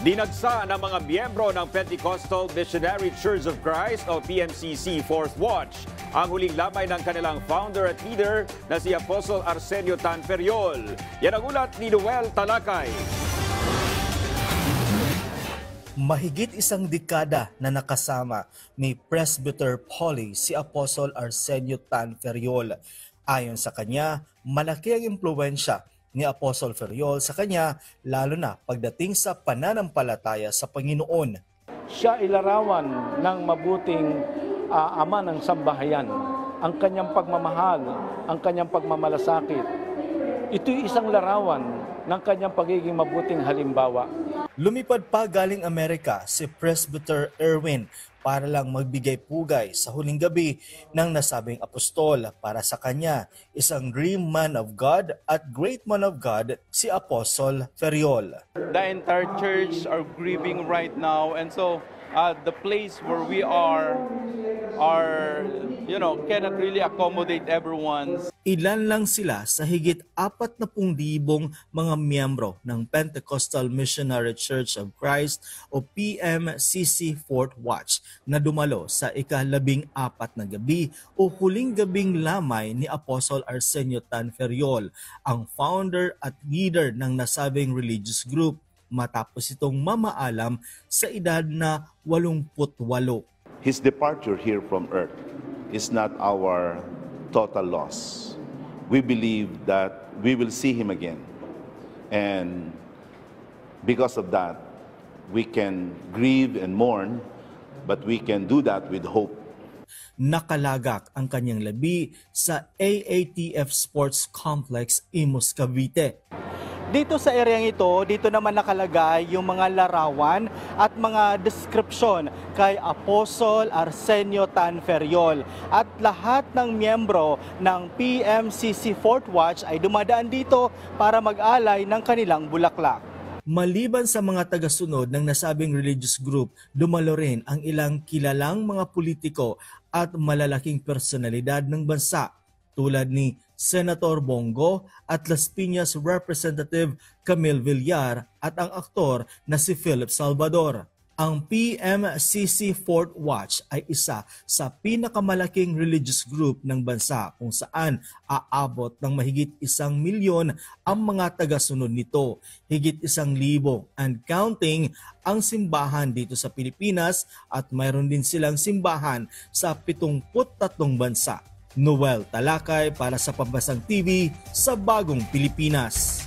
Dinagsa ng mga miyembro ng Pentecostal Missionary Church of Christ o PMCC Fourth Watch ang huling lamay ng kanilang founder at leader na si Apostol Arsenio Tanferriol. Yan ang ulat ni Noel Talakay. Mahigit isang dekada na nakasama ni Presbyter Polly si Apostol Arsenio Tanferriol. Ayon sa kanya, malaki ang impluwensya ni Apostol Ferriol sa kanya, lalo na pagdating sa pananampalataya sa Panginoon. Siya ilarawan ng mabuting ama ng sambahayan. Ang kanyang pagmamahal, ang kanyang pagmamalasakit. Ito'y isang larawan ng kanyang pagiging mabuting halimbawa. Lumipad pa galing Amerika si Presbyter Erwin para lang magbigay pugay sa huling gabi ng nasabing apostol. Para sa kanya, isang dream man of God at great man of God si Apostol Ferriol. The entire church are grieving right now, and so the place where we are cannot really accommodate everyone. Ilan lang sila sa higit 40,000 mga miyembro ng Pentecostal Missionary Church of Christ o PMCC Fourth Watch na dumalo sa ika-14 na gabi o huling gabing lamay ni Apostol Arsenio Tanferriol, ang founder at leader ng nasabing religious group, matapos itong mamaalam sa edad na 88. His departure here from earth is not our total loss. We believe that we will see him again. And because of that, we can grieve and mourn, but we can do that with hope. Nakalagak ang kanyang labi sa AATF Sports Complex, Imus, Cavite. Dito sa areang ito, dito naman nakalagay yung mga larawan at mga deskripsyon kay Apostol Arsenio Tanferriol. At lahat ng miyembro ng PMCC Fourth Watch ay dumadaan dito para mag-alay ng kanilang bulaklak. Maliban sa mga tagasunod ng nasabing religious group, dumalo rin ang ilang kilalang mga politiko at malalaking personalidad ng bansa tulad ni Senator Bongo at Las Piñas Representative Camille Villar at ang aktor na si Philip Salvador. Ang PMCC Fourth Watch ay isa sa pinakamalaking religious group ng bansa kung saan aabot ng mahigit 1 milyon ang mga tagasunod nito. Higit 1,000 and counting ang simbahan dito sa Pilipinas at mayroon din silang simbahan sa 73 bansa. Noel Talakay para sa Pambasang TV sa Bagong Pilipinas.